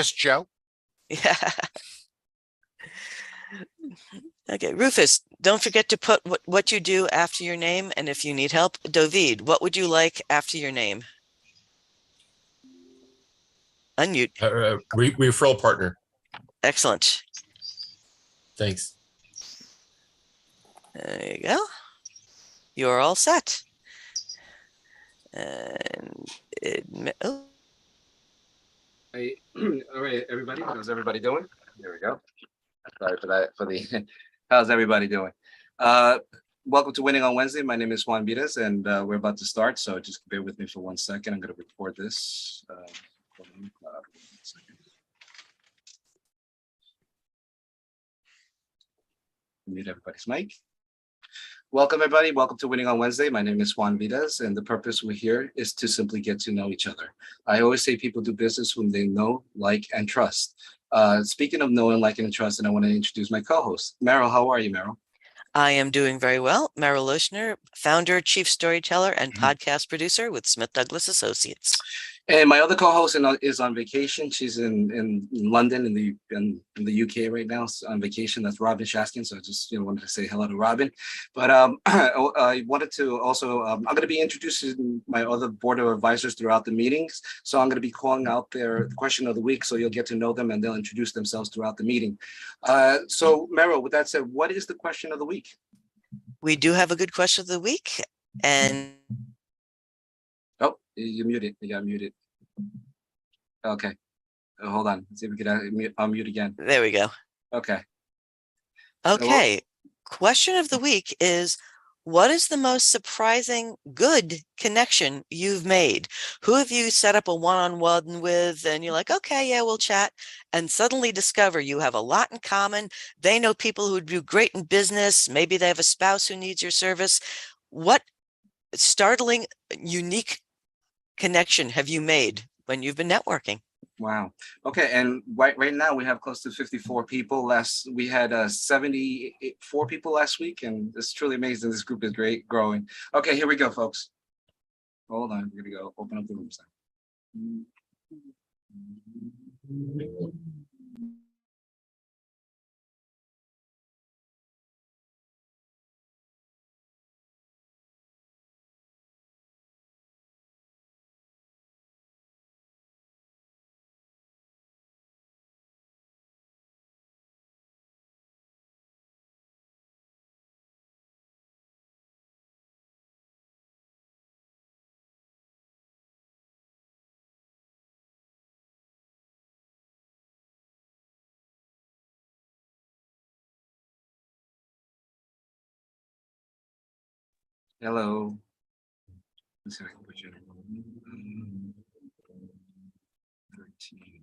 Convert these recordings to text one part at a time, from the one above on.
Rufus Joe. Yeah. Okay, Rufus, don't forget to put what you do after your name, and if you need help, David, what would you like after your name? Unmute. Referral partner. Excellent. Thanks. There you go. You're all set. And oh. All right, everybody. How's everybody doing? There we go. Sorry for that. How's everybody doing? Welcome to Winning on Wednesday. My name is Juan Vitas, and we're about to start. So just bear with me for 1 second. I'm going to record this. Mute everybody's mic. Welcome, everybody. Welcome to Winning on Wednesday. My name is Juan Vitas, and the purpose we're here is to simply get to know each other. I always say people do business whom they know, like, and trust. Speaking of knowing, like, and trust, and I want to introduce my co-host. Meryl, how are you, Meryl? I am doing very well. Meryl Lochner, founder, chief storyteller, and podcast producer with Smith Douglas Associates. And my other co-host is on vacation. She's in London in the UK right now, so on vacation. That's Robin Shaskin. So I just wanted to say hello to Robin. But I wanted to also I'm going to be introducing my other board of advisors throughout the meetings. So I'm going to be calling out their question of the week, so you'll get to know them and they'll introduce themselves throughout the meeting. So Meryl, with that said, what is the question of the week? We do have a good question of the week, and oh, you're muted. You got muted. Okay. Hold on. Let's see if we can unmute again. There we go. Okay. Okay. Question of the week is, what is the most surprising good connection you've made? Who have you set up a one-on-one with and you're like, okay, yeah, we'll chat, and suddenly discover you have a lot in common. They know people who would do great in business. Maybe they have a spouse who needs your service. What startling, unique connection have you made when you've been networking? Wow. Okay. And right now we have close to 54 people. We had 74 people last week, and it's truly amazing. This group is great, growing. Okay, here we go, folks. Hold on. We're gonna go open up the room. Hello. Let's see if I can put you in. 13.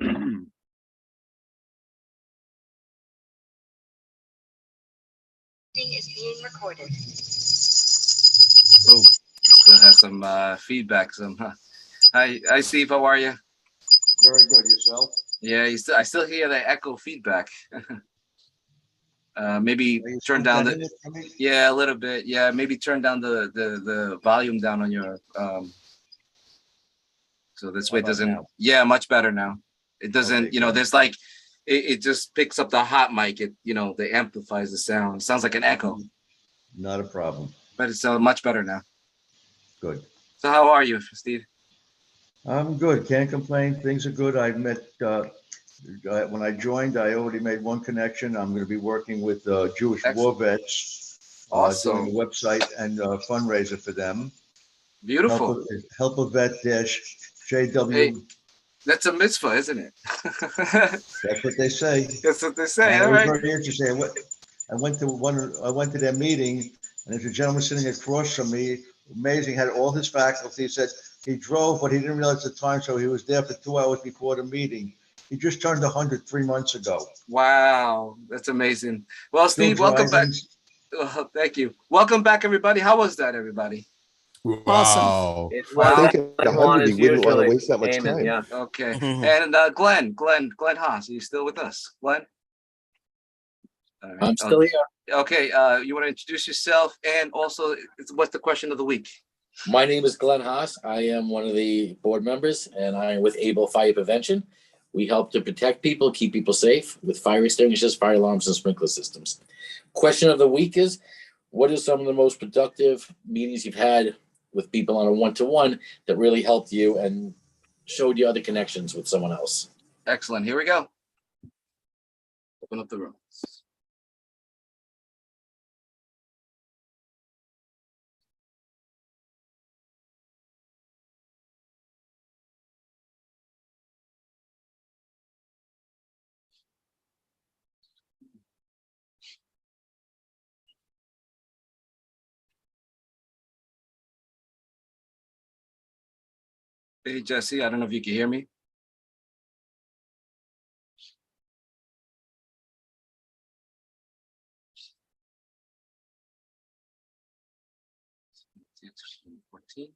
Is being recorded. Oh, still have some feedback. Hi, Steve. How are you? Very good. Yourself? Yeah, I still hear the echo feedback. Maybe Are you turn still down getting the. it from me? Yeah, a little bit. Yeah, maybe turn down the volume down on your. So this How way it about doesn't. now? Yeah, much better now. It doesn't. Okay, good. There's like, it just picks up the hot mic. It amplifies the sound. It sounds like an echo, Not a problem. but it's much better now. Good. So how are you, Steve? I'm good. Can't complain. Things are good. I met, when I joined, I already made one connection. I'm going to be working with Jewish war Excellent. vets, Awesome. doing a website and a fundraiser for them. Beautiful. Help a vet dash JW. Hey, that's a mitzvah, isn't it? That's what they say. That's what they say. And All it was right. very interesting. I went to their meeting, and there's a gentleman sitting across from me, amazing, had all his faculty. He said he drove, but he didn't realize the time, so he was there for 2 hours before the meeting. He just turned 100 3 months ago. Wow, that's amazing. Well, Still Steve, welcome back. driving. Thank you. Welcome back, everybody. How was that, everybody? Wow. It I was think at like one 100, he as wouldn't want to usually. waste that much Amen, time. yeah. Okay. Mhm. And Glenn Haas, are you still with us? Glenn? All right. I'm still here. Okay. You want to introduce yourself, and also what's the question of the week? My name is Glenn Haas. I am one of the board members, and I am with Able Fire Prevention. We help to protect people, keep people safe with fire extinguishers, fire alarms, and sprinkler systems. Question of the week is, what are some of the most productive meetings you've had with people on a one-to-one that really helped you and showed you other connections with someone else? Excellent. Here we go. Open up the room. Hey, Jesse, I don't know if you can hear me. It's 14.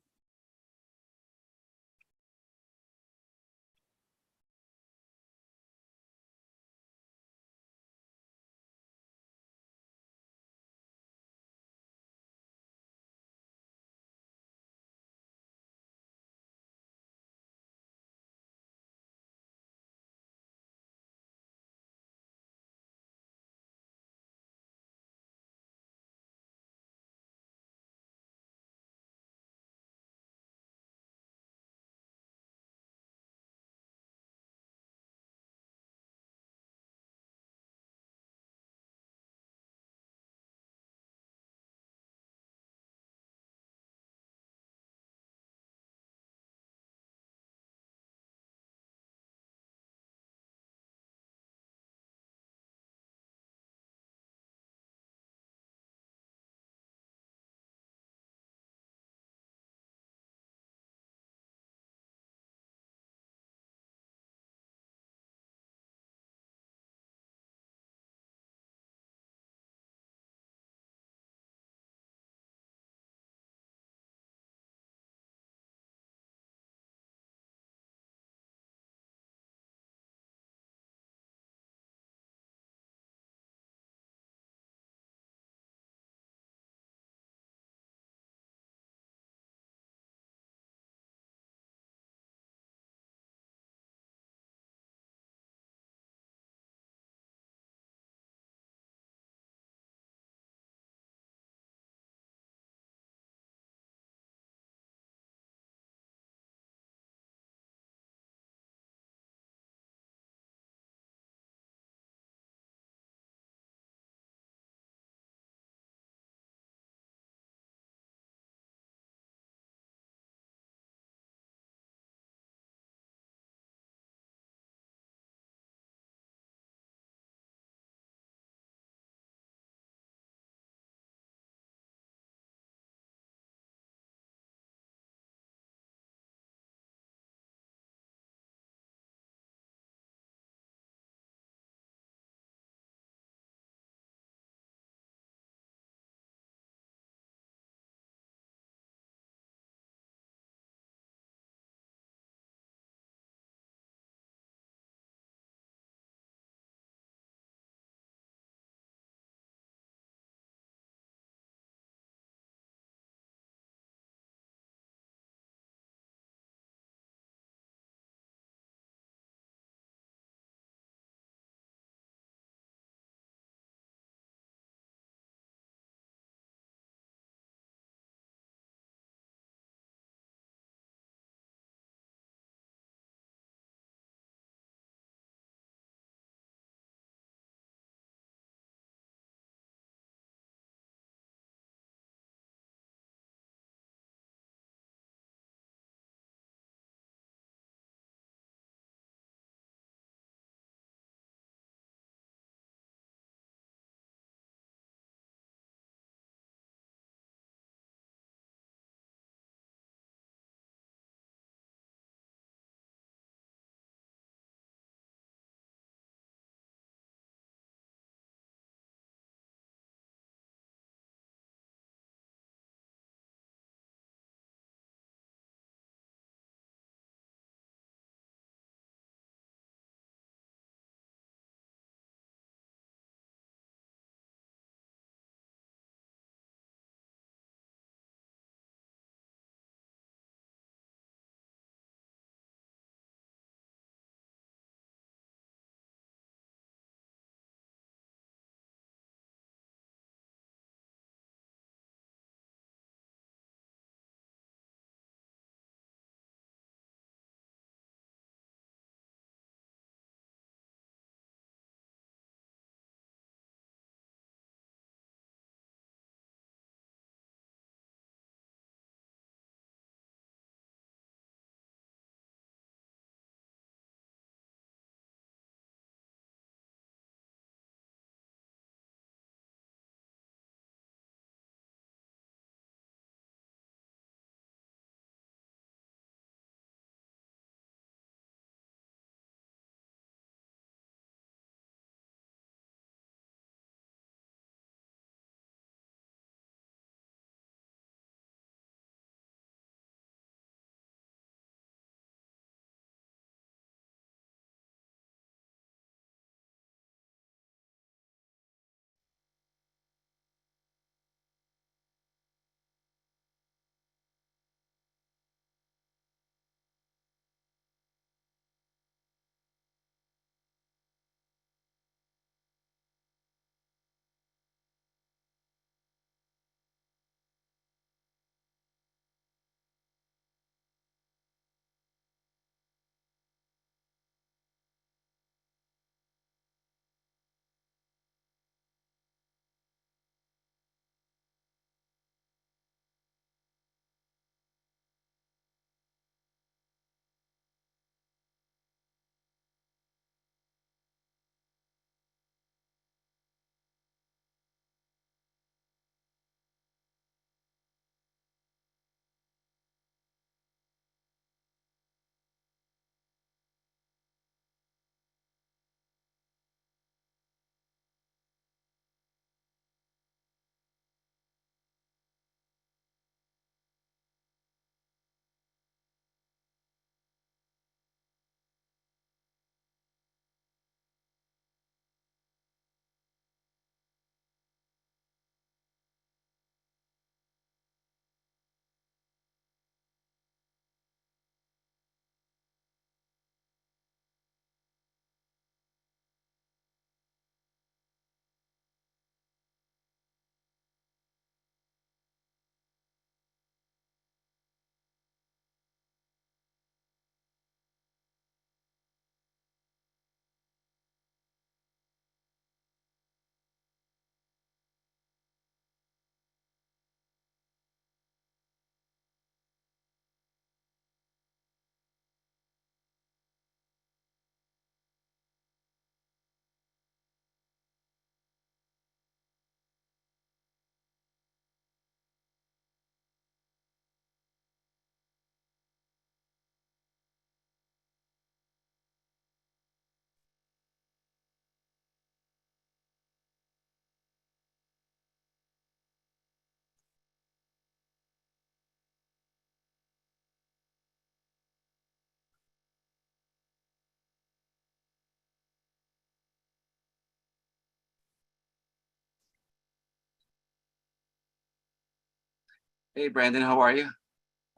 Hey, Brandon, how are you?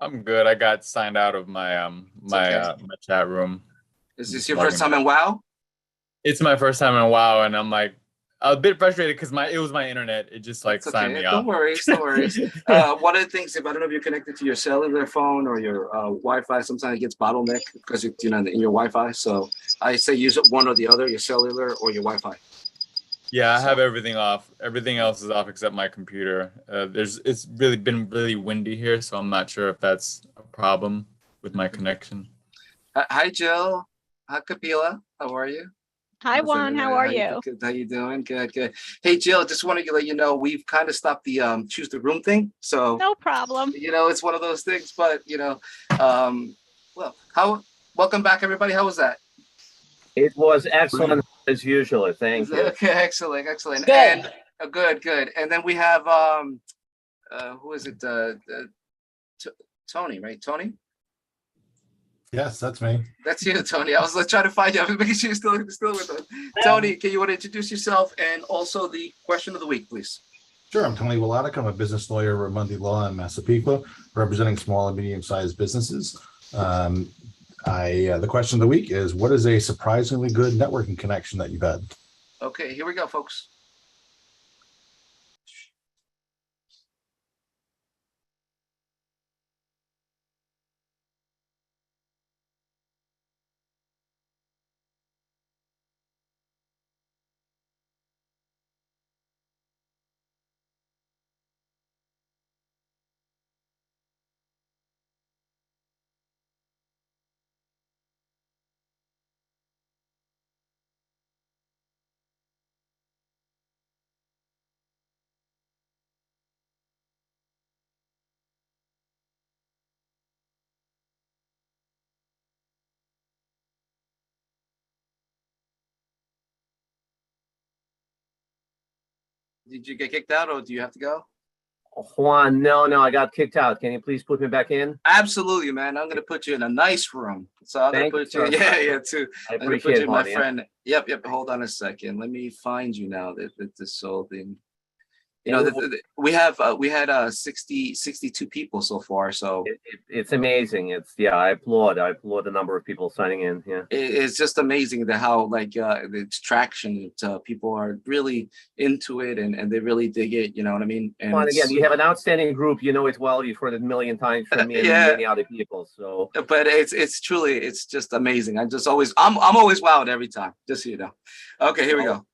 I'm good. I got signed out of my okay. my chat room. Is this Just your first logging time out. in WoW? It's my first time in a while, and I'm like a bit frustrated because it was my internet. It just like That's signed okay. me Don't off. worry. No worries. One of the things, if I don't know if you're connected to your cellular phone or your Wi-Fi, sometimes it gets bottleneck because it's in your Wi-Fi. So I say use one or the other, your cellular or your Wi-Fi. Yeah, I So have everything off. Everything else is off except my computer. It's really been really windy here, so I'm not sure if that's a problem with my connection. hi, Jill. Hi, Kapila. How are you? Hi, How's Juan. How everybody? are you? Good. How you doing? Good, good. Hey, Jill, just wanted to let you know we've kind of stopped the choose the room thing. So No problem. it's one of those things. But well, welcome back, everybody. How was that? It was excellent as usual. Thank you. Okay, excellent, excellent. Good. And good, good. And then we have who is it? Tony, right? Tony? Yes, that's me. That's you, Tony. I was trying to find you. I was making sure you're still with us. Tony, can you want to introduce yourself and also the question of the week, please? Sure, I'm Tony Wolodik. I'm a business lawyer at Mundy Law in Massapequa, representing small and medium-sized businesses. The question of the week is, what is a surprisingly good networking connection that you've had? Okay, here we go, folks. Did you get kicked out or do you have to go? Juan, no, I got kicked out. Can you please put me back in? Absolutely, man. I'm gonna put you in a nice room. So I'm gonna Thank put you, you, sir. yeah, too. I I'm gonna put appreciate you, it, my Juan. Yeah. friend. Yep. Hold on a second. Let me find you now. That this whole thing. We had 62 people so far. So It's amazing. I applaud the number of people signing in. Yeah. it's just amazing how it's traction. People are really into it and they really dig it. You know what I mean? And Juan, again, you have an outstanding group. You know it well. You've heard it a million times from me and Yeah. many other people. So, but it's truly just amazing. I'm always wowed every time. Just so you know. Okay, here we go.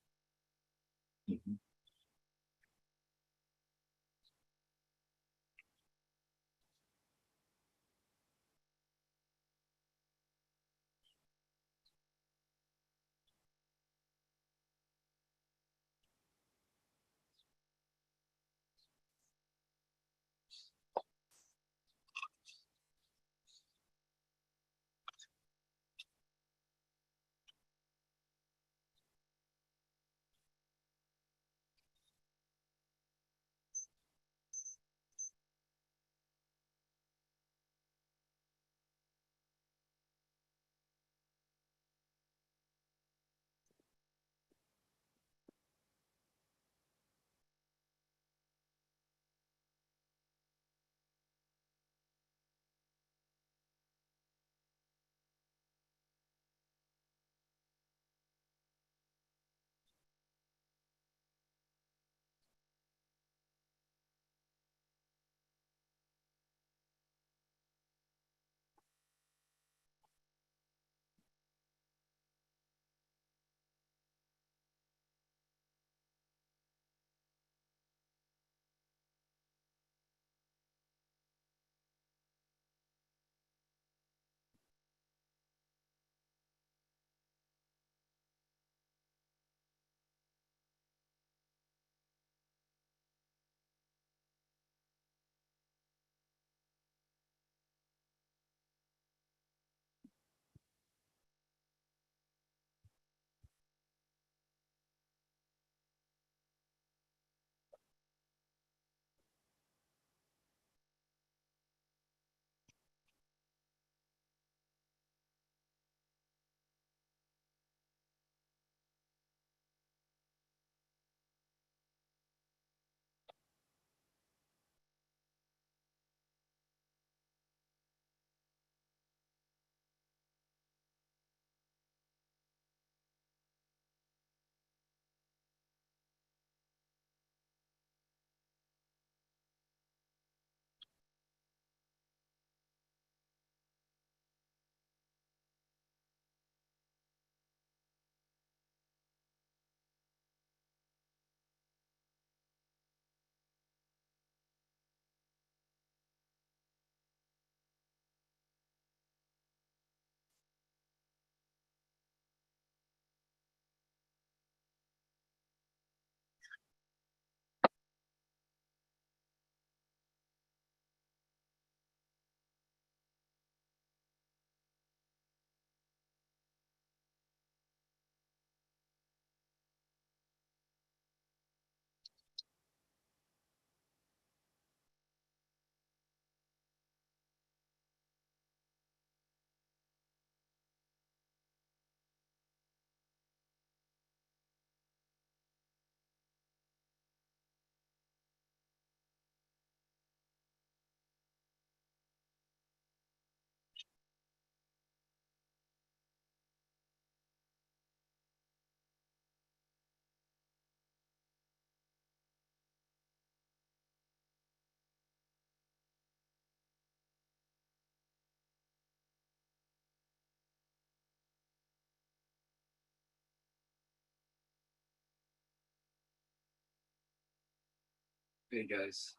Hey guys.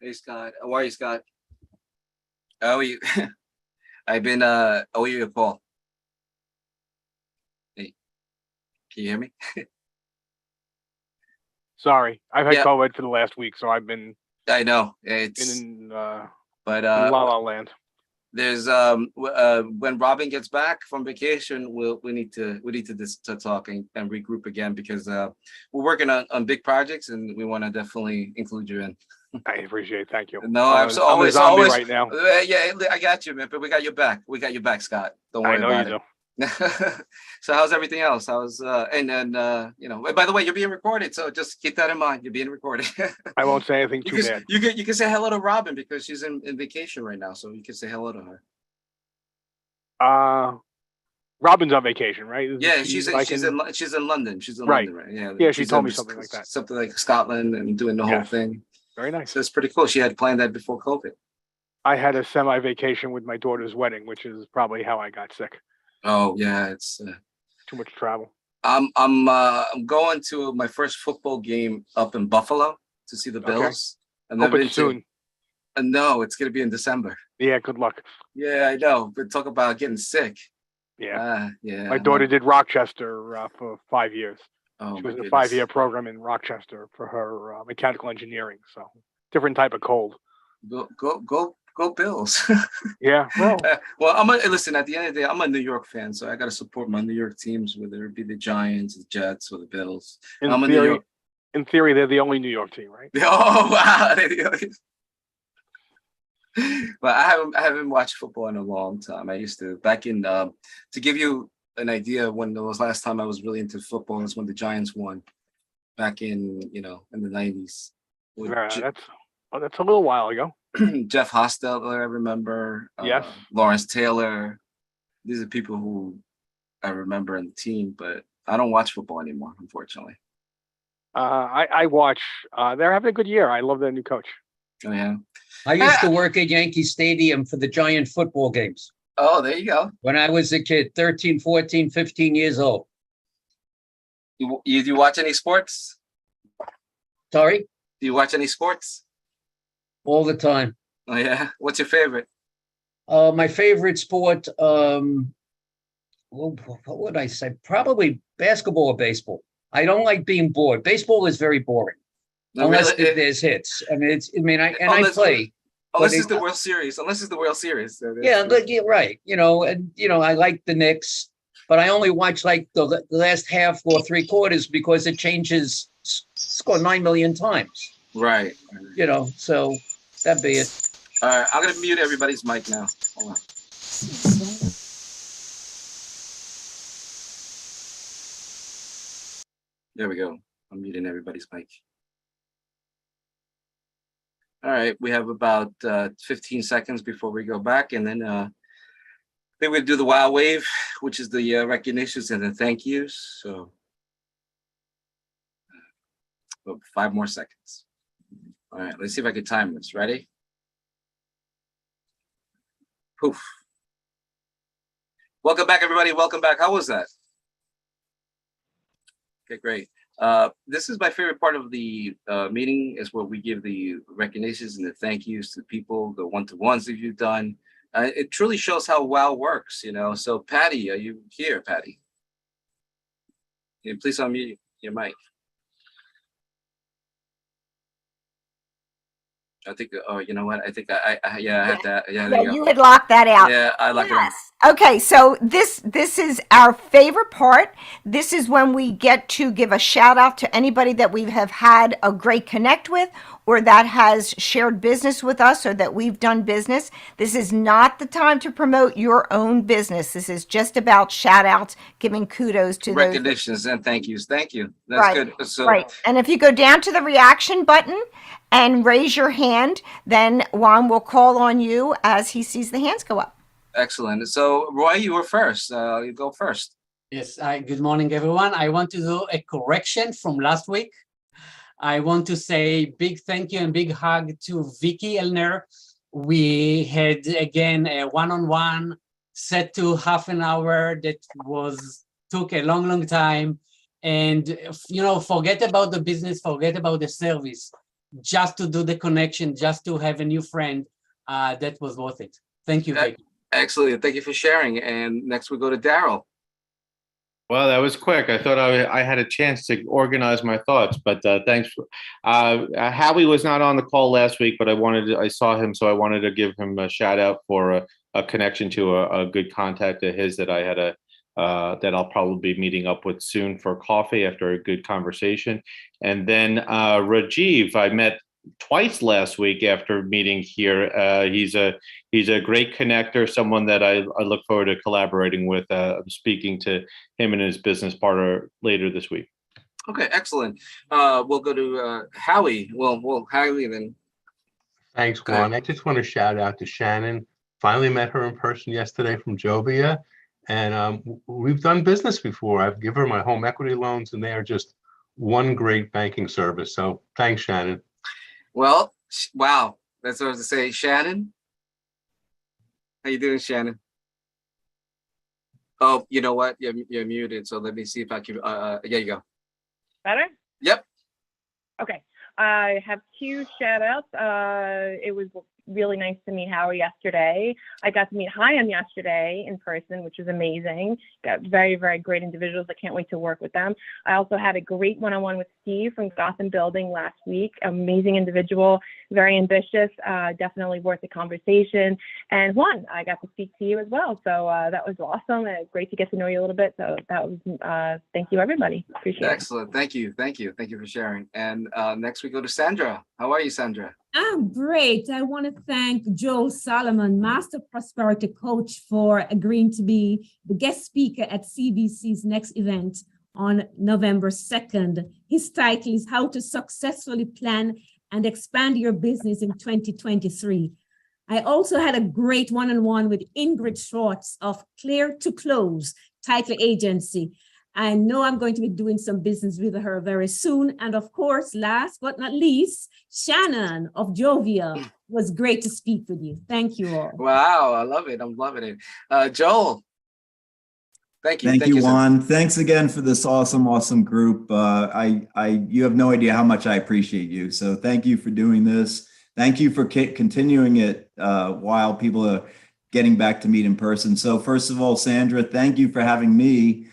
Hey Scott, how are you, Scott? How are you? I've been oh you Paul. Hey, can you hear me? Sorry, I've had Yeah. COVID for the last week, so I've been I know it's in but La La Land. there's when Robin gets back from vacation, we need to just to talk and regroup again because we're working on big projects and we want to definitely include you in. I appreciate it. Thank you. No, I'm so I'm a always zombie always right now. yeah, I got you, man. But we got your back. We got your back, Scott. Don't I worry know about you it. do. So how's everything else? How's and then you know, by the way, you're being recorded, so just keep that in mind. You're being recorded. I won't say anything too bad. You can say hello to Robin because she's in vacation right now, so you can say hello to her. Robin's on vacation, right? Isn't Yeah, she, she's like, in London. She's in Right. London, right? Yeah, Yeah, she she's told in me something like that. Something like Scotland and doing the whole Yes. thing. Very nice. So it's pretty cool. She had planned that before COVID. I had a semi-vacation with my daughter's wedding, which is probably how I got sick. Oh yeah, it's. Too much travel. I'm going to my first football game up in Buffalo to see the Okay. Bills. I've Hope never it's been to- soon. No, it's gonna be in December. Yeah, good luck. Yeah, I know. But talk about getting sick. Yeah. Yeah. My daughter did Rochester for 5 years. Oh, She my was in a goodness. 5-year program in Rochester for her mechanical engineering. So different type of cold. Go Bills. Yeah. Well, Well, listen. At the end of the day, I'm a New York fan, so I got to support my New York teams, whether it be the Giants, the Jets, or the Bills. I'm a New York. in theory, they're the only New York team, right? Oh wow! But I haven't watched football in a long time. I used to back in to give you an idea when the last time I was really into football is when the Giants won back in in the 90s. With That's a little while ago. Jeff Hostetler, I remember. Yes. Lawrence Taylor. These are people who I remember in the team, but I don't watch football anymore, unfortunately. I watch. They're having a good year. I love their new coach. Oh yeah. I used to work at Yankee Stadium for the Giant football games Oh, there you go. when I was a kid, 13, 14, 15 years old. You do you watch any sports? Sorry, Do you watch any sports? all the time. Oh yeah. What's your favorite? My favorite sport, well, what would I say? Probably basketball or baseball. I don't like being bored. Baseball is very boring. No, Unless really, there's hits. I mean, I Unless- play. unless but it's the World Series. Unless it's the World Series. So that's- Yeah, but you're right. I like the Knicks, but I only watch like the last half or three quarters because it changes score 9 million times. Right. So that'd be it. All right. I'm gonna mute everybody's mic now. Hold on. There we go. I'm muting everybody's mic. All right, we have about 15 seconds before we go back, and then I think we'll do the Wow Wave, which is the recognitions and the thank yous. So 5 more seconds. All right, let's see if I can time this. Ready? Poof. Welcome back, everybody. Welcome back. How was that? Okay, great. This is my favorite part of the meeting is where we give the recognitions and the thank yous to people, the one-to-ones that you've done. It truly shows how WOW works, So Patty, are you here, Patty? Can you please unmute your mic? I think, oh, you know what? I think I had that. Yeah, there Yeah, you go. you had locked that out. Yeah, I like it. Okay, so this is our favorite part. This is when we get to give a shout out to anybody that we have had a great connect with or that has shared business with us or that we've done business. This is not the time to promote your own business. This is just about shout outs, giving kudos to those. Recognitions and thank yous. Thank you. That's Right, good. So Right. And if you go down to the reaction button and raise your hand, then Juan will call on you as he sees the hands go up. excellent. So Roy, you were first. You go first. Yes, good morning, everyone. I want to do a correction from last week. I want to say big thank you and big hug to Vicky Elner. We had, again, a one-on-one set to half an hour that took a long, long time. And forget about the business, forget about the service, just to do the connection, just to have a new friend. That was worth it. Thank you, Vicky. Excellent. Thank you for sharing. And next we go to Daryl. Well, that was quick. I thought I had a chance to organize my thoughts, but thanks. Howie was not on the call last week, but I saw him, so I wanted to give him a shout out for a connection to a good contact of his that I had that I'll probably be meeting up with soon for coffee after a good conversation. And then Rajiv, I met twice last week after meeting here. He's a great connector, someone that I look forward to collaborating with. I'm speaking to him and his business partner later this week. Okay, excellent. We'll go to Howie. Well, Howie then. Thanks, Juan. I just want to shout out to Shannon. Finally met her in person yesterday from Jovia, and we've done business before. I've given her my home equity loans, and they are just one great banking service. So thanks, Shannon. Well, wow. That's what I was to say. Shannon? How you doing, Shannon? Oh, you know what? You're muted. So let me see if I can. There you go. Better? Yep. Okay. I have 2 shout outs. It was really nice to meet Howie yesterday. I got to meet Chaim yesterday in person, which was amazing. Got very, very great individuals. I can't wait to work with them. I also had a great one-on-one with Steve from Gotham Building last week. Amazing individual, very ambitious, definitely worth the conversation. And Juan, I got to speak to you as well. So that was awesome. Great to get to know you a little bit. So that was, thank you, everybody. Appreciate it. Excellent. Thank you. Thank you. Thank you for sharing. And next we go to Sandra. How are you, Sandra? I'm great. I want to thank Joel Solomon, Master Prosperity Coach, for agreeing to be the guest speaker at CBC's next event on November 2nd. His title is How to Successfully Plan and Expand Your Business in 2023. I also had a great one-on-one with Ingrid Schwartz of Clear to Close Title Agency. I know I'm going to be doing some business with her very soon. And of course, last but not least, Shannon of Jovia. It was great to speak with you. Thank you all. Wow, I love it. I'm loving it. Joel. Thank you. Thank you, Juan. Thanks again for this awesome group. You have no idea how much I appreciate you. So thank you for doing this. Thank you for continuing it while people are getting back to meet in person. So first of all, Sandra, thank you for having me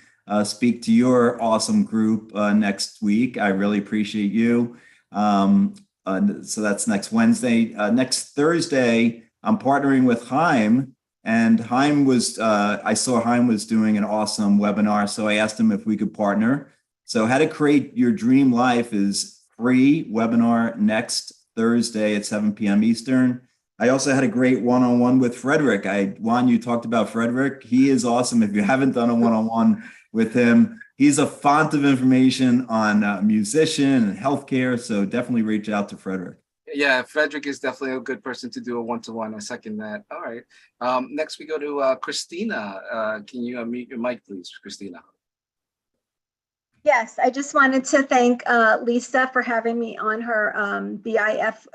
speak to your awesome group next week. I really appreciate you. So that's next Wednesday. Next Thursday, I'm partnering with Chaim, and Chaim was, I saw Chaim was doing an awesome webinar. So I asked him if we could partner. So How to Create Your Dream Life is free webinar next Thursday at 7 p.m. Eastern. I also had a great one-on-one with Frederick. Juan, you talked about Frederick. He is awesome. If you haven't done a one-on-one with him, he's a font of information on musician and healthcare. So definitely reach out to Frederick. Yeah, Frederick is definitely a good person to do a one-to-one. I second that. All right. Next we go to Christina. Can you unmute your mic, please, Christina? Yes, I just wanted to thank Lisa for having me on her BIF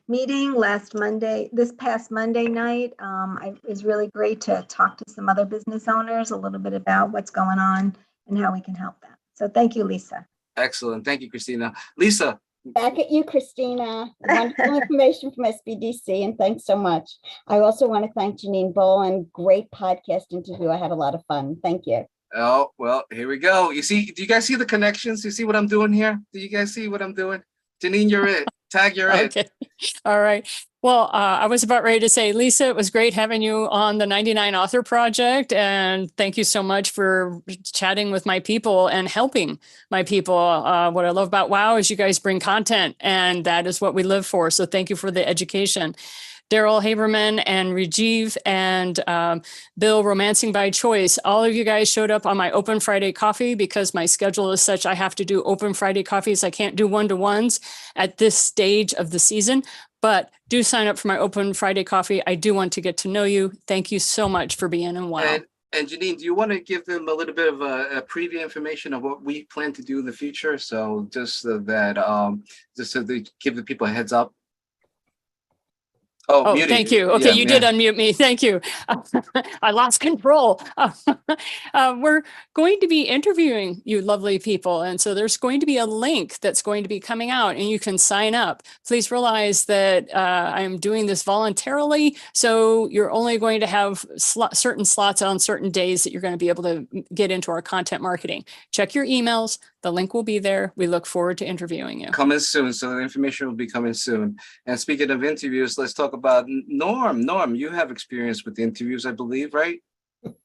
meeting this past Monday night. It was really great to talk to some other business owners a little bit about what's going on and how we can help them. So thank you, Lisa. Excellent. Thank you, Christina. Lisa. Back at you, Christina. Wonderful information from SBDC, and thanks so much. I also want to thank Janine Boland. Great podcast interview. I had a lot of fun. Thank you. Oh, well, here we go. You see, do you guys see the connections? You see what I'm doing here? Do you guys see what I'm doing? Janine, you're it. Tag, you're it. Okay. All right. Well, I was about ready to say, Lisa, it was great having you on the 99 Author Project. And thank you so much for chatting with my people and helping my people. What I love about WOW is you guys bring content, and that is what we live for. So thank you for the education. Daryl Haberman and Rajiv and Bill, Romancing by Choice. All of you guys showed up on my Open Friday coffee because my schedule is such I have to do Open Friday coffees. I can't do one-to-ones at this stage of the season, but do sign up for my Open Friday coffee. I do want to get to know you. Thank you so much for being in WOW. And Janine, do you want to give them a little bit of a preview information of what we plan to do in the future? So just so that, just so they give the people a heads up. Oh, Oh, thank you. Okay, you did unmute me. Thank you. I lost control. We're going to be interviewing you lovely people. And so there's going to be a link that's going to be coming out and you can sign up. Please realize that I am doing this voluntarily. So you're only going to have certain slots on certain days that you're going to be able to get into our content marketing. Check your emails. The link will be there. We look forward to interviewing you. Coming soon. So the information will be coming soon. And speaking of interviews, let's talk about Norm. Norm, you have experience with interviews, I believe, right?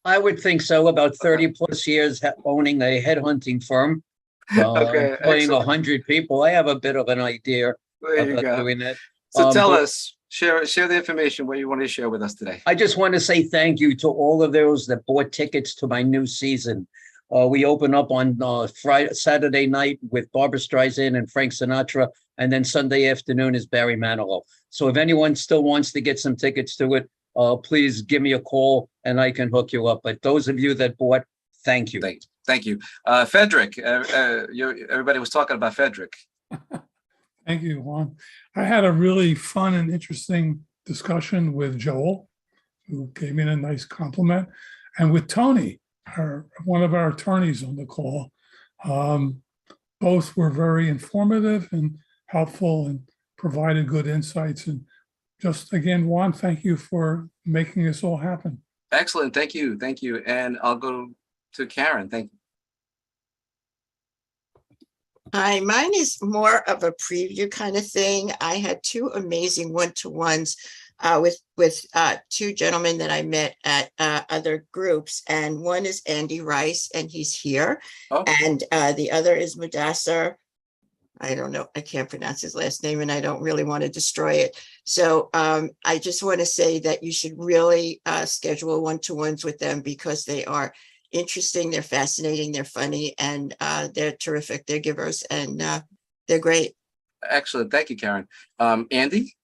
I would think so. About 30 plus years owning a headhunting firm, Okay, employing excellent. 100 people. I have a bit of an idea There you about go. doing that. So tell but us, share the information, what you want to share with us today. I just want to say thank you to all of those that bought tickets to my new season. We open up on Saturday night with Barbra Streisand and Frank Sinatra, and then Sunday afternoon is Barry Manilow. So if anyone still wants to get some tickets to it, please give me a call and I can hook you up. But those of you that bought, thank you. Thank you. Frederick, everybody was talking about Frederick. Thank you, Juan. I had a really fun and interesting discussion with Joel, who gave me a nice compliment, and with Tony, one of our attorneys on the call. Both were very informative and helpful and provided good insights. And just again, Juan, thank you for making this all happen. Excellent. Thank you. Thank you. And I'll go to Karen. Thank you. Hi, mine is more of a preview kind of thing. I had two amazing one-to-ones with two gentlemen that I met at other groups, and one is Andy Rice, and he's here, and the other is Mudassar. I don't know, I can't pronounce his last name, and I don't really want to destroy it. So I just want to say that you should really schedule one-to-ones with them because they are interesting, they're fascinating, they're funny, and they're terrific. They're givers, and they're great. Excellent. Thank you, Karen. Andy?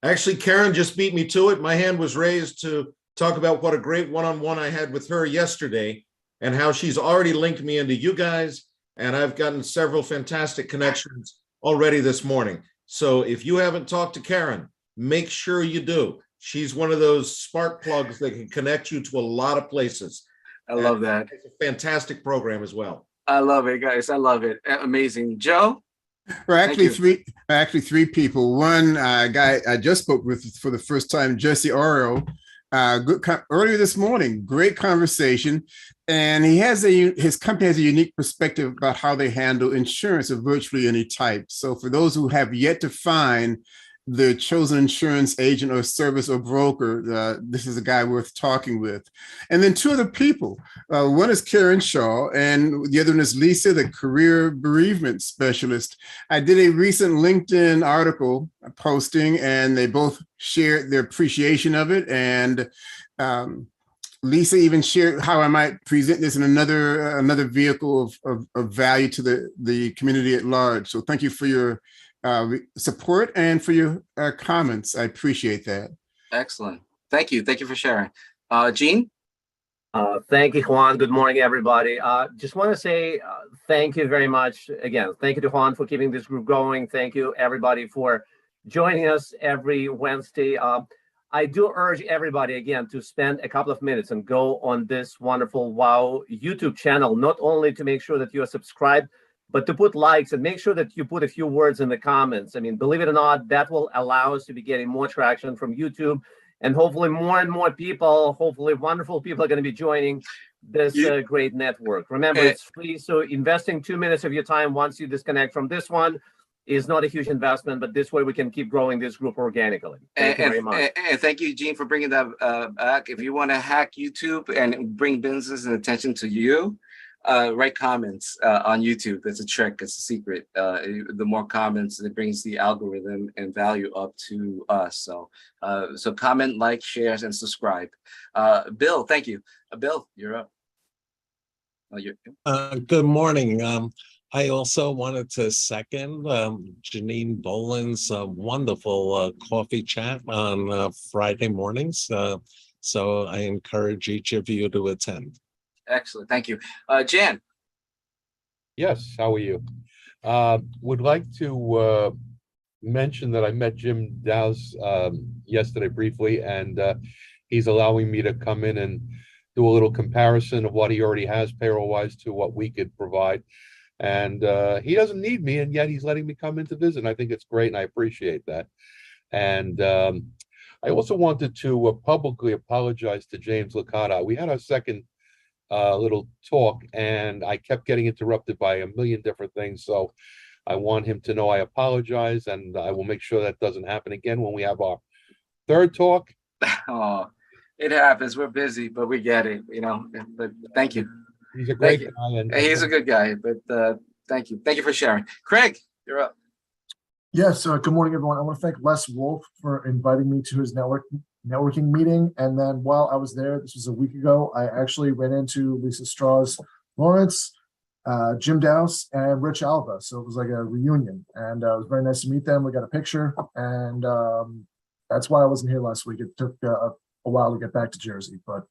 Actually, Karen just beat me to it. My hand was raised to talk about what a great one-on-one I had with her yesterday and how she's already linked me into you guys. And I've gotten several fantastic connections already this morning. So if you haven't talked to Karen, make sure you do. She's one of those spark plugs that can connect you to a lot of places. I love that. It's a fantastic program as well. I love it, guys. I love it. Amazing. Joe? Well, actually, three people. One guy I just spoke with for the first time, Jesse Oro, earlier this morning. Great conversation, and his company has a unique perspective about how they handle insurance of virtually any type. So, for those who have yet to find the chosen insurance agent or service or broker, this is a guy worth talking with. And then two other people. One is Karen Shaw, and the other one is Lisa, the career bereavement specialist. I did a recent LinkedIn article posting, and they both shared their appreciation of it. And Lisa even shared how I might present this in another vehicle of value to the community at large. So thank you for your support and for your comments. I appreciate that. Excellent. Thank you. Thank you for sharing. Gene? Thank you, Juan. Good morning, everybody. Just want to say thank you very much. Again, thank you to Juan for keeping this group going. Thank you, everybody, for joining us every Wednesday. I do urge everybody, again, to spend a couple of minutes and go on this wonderful WOW YouTube channel, not only to make sure that you are subscribed, but to put likes and make sure that you put a few words in the comments. I mean, believe it or not, that will allow us to be getting more traction from YouTube. And hopefully more and more people, hopefully wonderful people are going to be joining this great network. Remember, it's free. So investing 2 minutes of your time once you disconnect from this one is not a huge investment, but this way we can keep growing this group organically. Thank you very much. And thank you, Gene, for bringing that back. If you want to hack YouTube and bring business and attention to you, write comments on YouTube. It's a trick. It's a secret. The more comments, it brings the algorithm and value up to us. So, so comment, like, shares, and subscribe. Bill, thank you. Bill, you're up. Good morning. I also wanted to second Janine Boland's wonderful coffee chat on Friday mornings. So I encourage each of you to attend. Excellent. Thank you. Jan. Yes, how are you? Would like to mention that I met Jim Dowse yesterday briefly, and he's allowing me to come in and do a little comparison of what he already has payroll-wise to what we could provide. And he doesn't need me, and yet he's letting me come in to visit. And I think it's great, and I appreciate that. And I also wanted to publicly apologize to James Licata. We had our second little talk, and I kept getting interrupted by a million different things. So I want him to know I apologize, and I will make sure that doesn't happen again when we have our third talk. Oh, it happens. We're busy, but we get it, you know. But thank you. He's a Thank great you. guy. And He's a good guy, but thank you. Thank you for sharing. Craig, you're up. Yes, good morning, everyone. I want to thank Les Wolf for inviting me to his networking meeting. And then while I was there, this was a week ago, I actually ran into Lisa Strauss Lawrence, Jim Dowse, and Rich Alva. So it was like a reunion, and it was very nice to meet them. We got a picture, and that's why I wasn't here last week. It took a while to get back to Jersey, but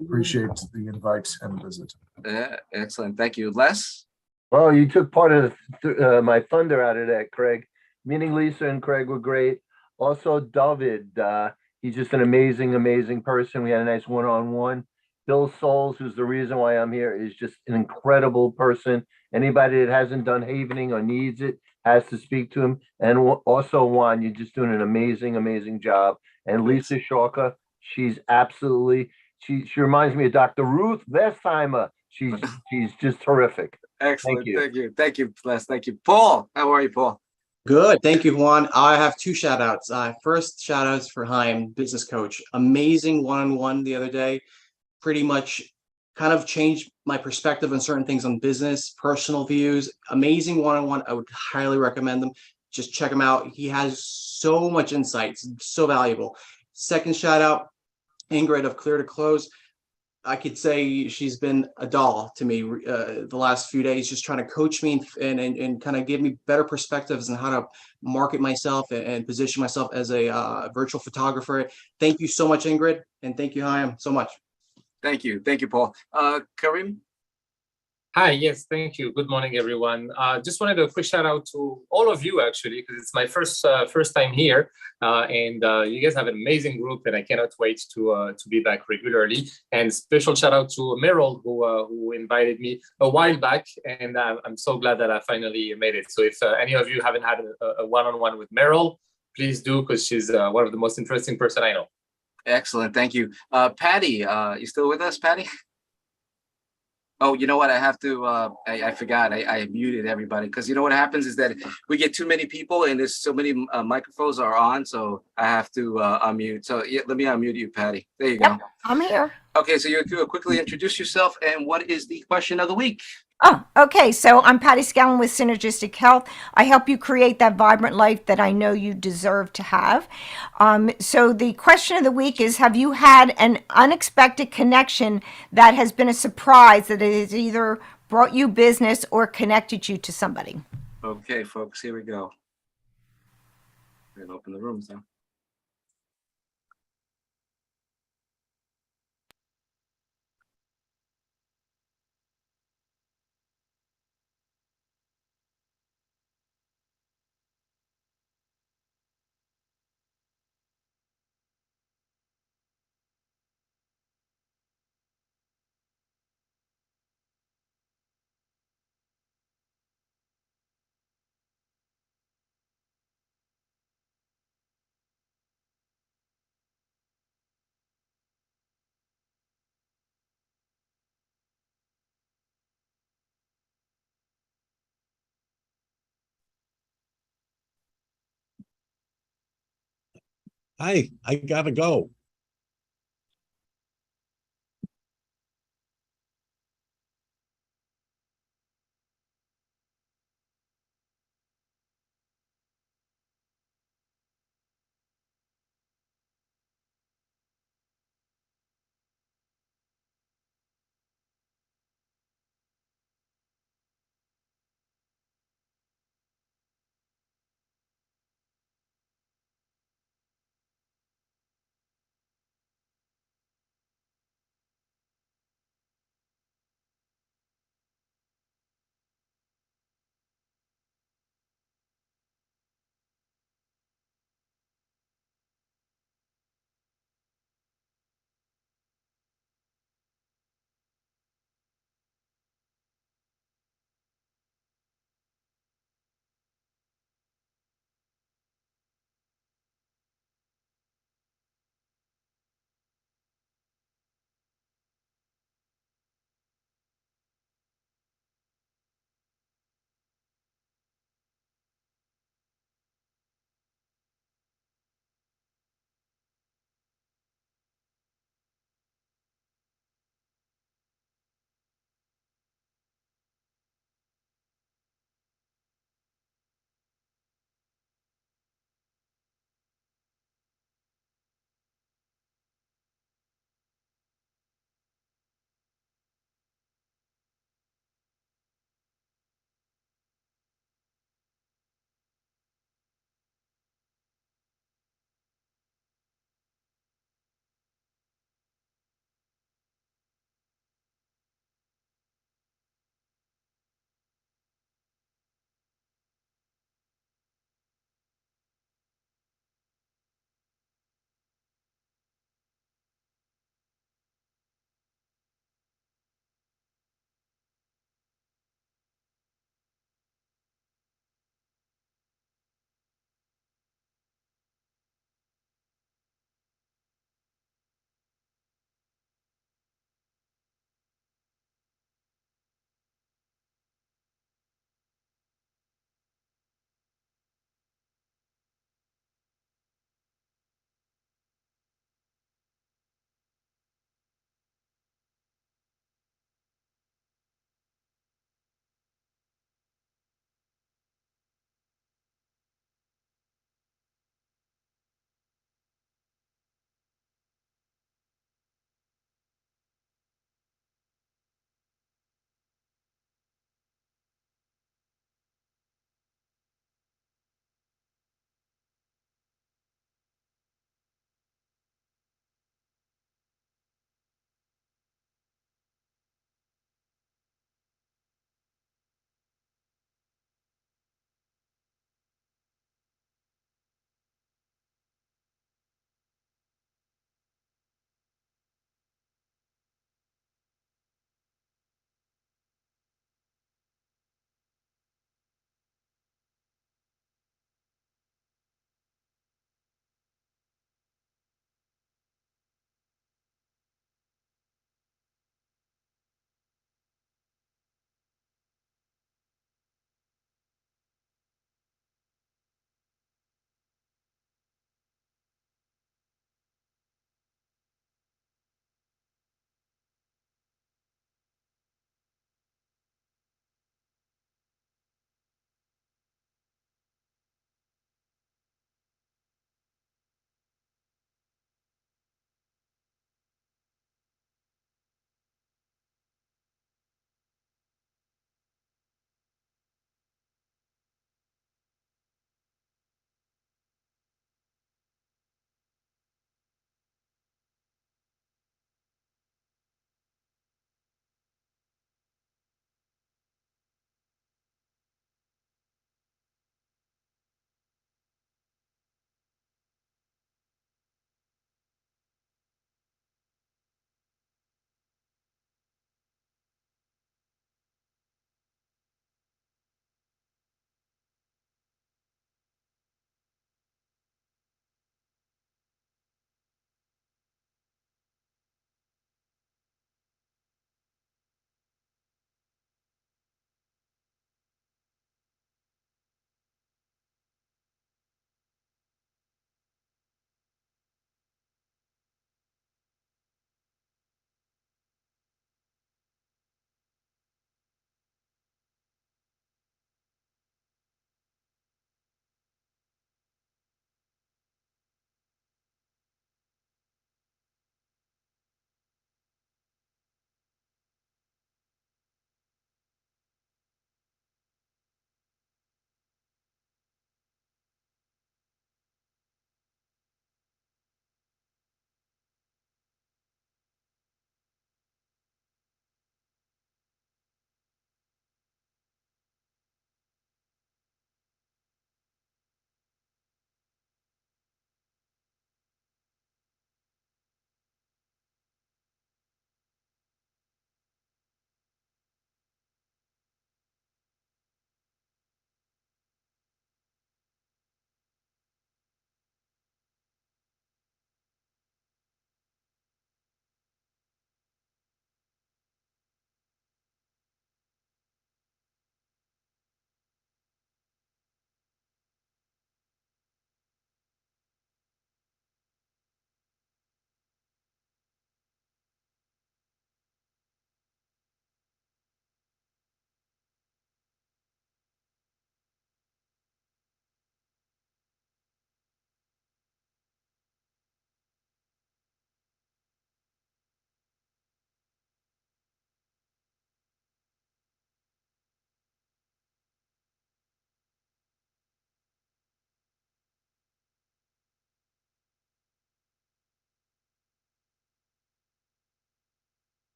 appreciate the invite and the visit. Yeah, excellent. Thank you. Les? Well, you took part of my thunder out of that, Craig. Meeting Lisa and Craig were great. Also, David, he's just an amazing, amazing person. We had a nice one-on-one. Bill Souls, who's the reason why I'm here, is just an incredible person. Anybody that hasn't done havening or needs it has to speak to him. And also, Juan, you're just doing an amazing, amazing job. And Lisa Shawka, she's absolutely, she reminds me of Dr. Ruth Westheimer. She's just terrific. Excellent. Thank you, Les. Thank you. Paul, how are you, Paul? Good. Thank you, Juan. I have two shout outs. First, shout outs for Chaim, business coach. Amazing one-on-one the other day. Pretty much kind of changed my perspective on certain things on business, personal views. Amazing one-on-one. I would highly recommend them. Just check him out. He has so much insights, so valuable. Second shout out, Ingrid of Clear to Close. I could say she's been a doll to me the last few days, just trying to coach me and kind of give me better perspectives on how to market myself and position myself as a virtual photographer. Thank you so much, Ingrid. And thank you, Chaim, so much. Thank you. Thank you, Paul. Karim? Hi, yes, thank you. Good morning, everyone. Just wanted a quick shout out to all of you, actually, because it's my first time here, and you guys have an amazing group, and I cannot wait to be back regularly. And special shout out to Meryl, who invited me a while back, and I'm so glad that I finally made it. So if any of you haven't had a one-on-one with Meryl, please do, because she's one of the most interesting person I know. Excellent. Thank you. Patty, you still with us, Patty? Oh, you know what? I have to, I forgot. I muted everybody, because you know what happens is that we get too many people and there's so many microphones are on. So I have to unmute. So yeah, let me unmute you, Patty. There you go. I'm here. Okay, so you quickly introduce yourself, and what is the question of the week? Oh, okay. So I'm Patty Scallon with Synergistic Health. I help you create that vibrant life that I know you deserve to have. So the question of the week is, have you had an unexpected connection that has been a surprise, that it has either brought you business or connected you to somebody? Okay, folks, here we go. We're gonna open the rooms now. Hi, I gotta go.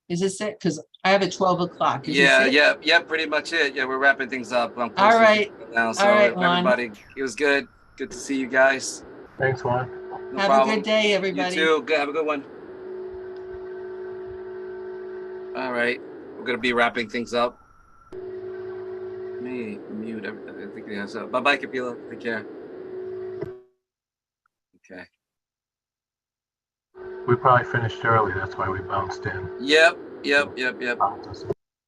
Is this it? Because I have a 12 o'clock. Is this Yeah, it? pretty much it. Yeah, we're wrapping things up. I'm All closing right. things now. So All right, Juan. everybody, it was good. Good to see you guys. Thanks, Juan. No Have problem. a good day, everybody. You too. Good. Have a good one. All right, we're gonna be wrapping things up. Let me mute everything. I think he has up. Bye bye, Kapila. Take care. Okay. We probably finished early. That's why we bounced in. Yep.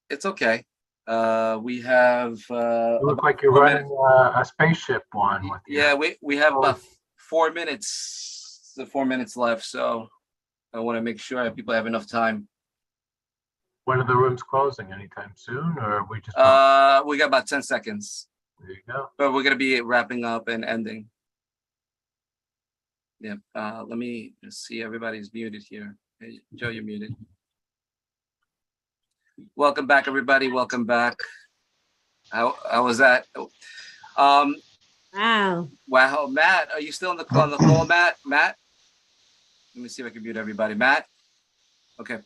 It's okay. We have. You look like you're 4 running minutes. a spaceship one with you. Yeah, we have about 4 minutes. 4 minutes left, so I want to make sure people have enough time. When are the rooms closing? Anytime soon, or are we just? We got about 10 seconds. There you go. But we're gonna be wrapping up and ending. Yep. Let me just see. Everybody's muted here. Hey, Joe, you're muted. Welcome back, everybody. Welcome back. How was that? Wow. Wow, Matt, are you still on the call, Matt? Matt? Let me see if I can mute everybody. Matt? Okay.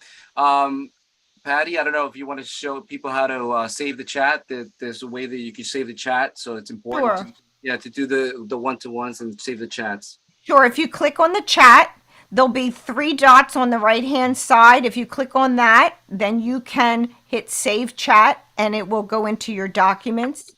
Patty, I don't know if you want to show people how to save the chat. There's a way that you can save the chat, so it's important to do the one-to-ones and save the chats. Sure, if you click on the chat, there'll be 3 dots on the right-hand side. If you click on that, then you can hit save chat and it will go into your documents.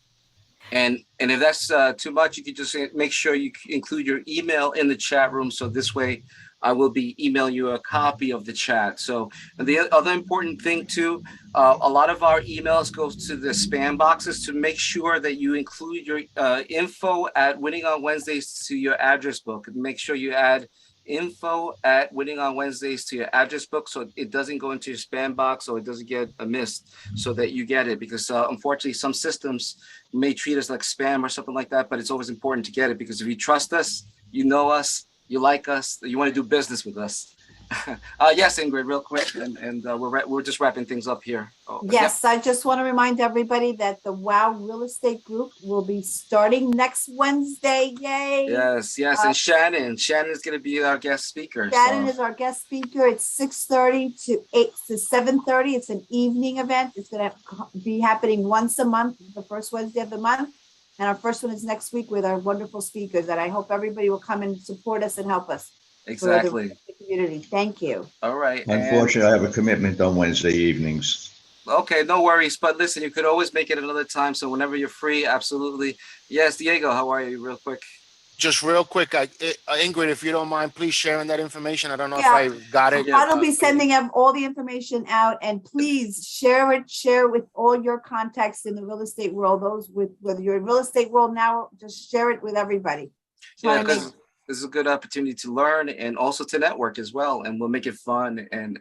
And if that's too much, you can just make sure you include your email in the chat room. So this way I will be emailing you a copy of the chat. So the other important thing too, a lot of our emails go to the spam boxes. To make sure that you include your info at Winning on Wednesdays to your address book. Make sure you add info at Winning on Wednesdays to your address book, so it doesn't go into your spam box or it doesn't get missed, so that you get it. Because unfortunately, some systems may treat us like spam or something like that, but it's always important to get it, because if you trust us, you know us, you like us, you want to do business with us. Yes, Ingrid, real quick, and we're just wrapping things up here. Yes, I just want to remind everybody that the WOW Real Estate Group will be starting next Wednesday. Yay! Yes, and Shannon's going to be our guest speaker. Shannon is our guest speaker. It's 6:30 to 7:30. It's an evening event. It's going to be happening once a month, the first Wednesday of the month. And our first one is next week with our wonderful speakers. And I hope everybody will come and support us and help us. Exactly. For the community. Thank you. All right. Unfortunately, I have a commitment on Wednesday evenings. Okay, no worries. But listen, you could always make it another time. So whenever you're free, absolutely. Yes, Diego, how are you? Real quick. Just real quick, Ingrid, if you don't mind, please sharing that information. I don't know if Yeah. I got it. I'll be sending all the information out, and please share it with all your contacts in the real estate world. Those whether you're in real estate world now, just share it with everybody. Yeah, because this is a good opportunity to learn and also to network as well, and we'll make it fun, and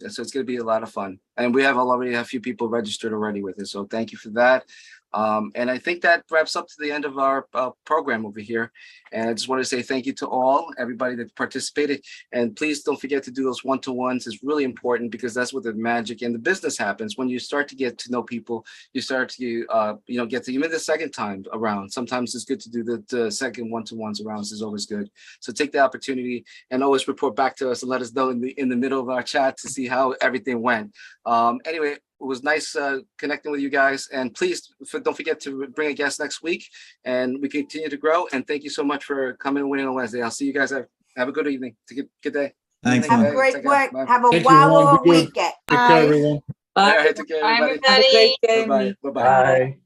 so it's going to be a lot of fun. And we have already a few people registered already with it, so thank you for that. And I think that wraps up to the end of our program over here. And I just want to say thank you to everybody that participated. And please don't forget to do those one-to-ones. It's really important, because that's where the magic and the business happens. When you start to get to know people, you start to, get to even the second time around. Sometimes it's good to do the second one-to-ones around. This is always good. So take the opportunity and always report back to us and let us know in the middle of our chat to see how everything went. Anyway, it was nice connecting with you guys, and please don't forget to bring a guest next week, and we continue to grow. And thank you so much for coming and Winning on Wednesday. I'll see you guys. Have a good evening. Good day. Thanks. Have a great work. Bye. Have a Thank you, wow Juan. of a weekend. Take care, everyone. Bye. All right, take care, everybody. Bye, everybody. Bye-bye. Bye-bye.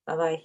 Bye-bye.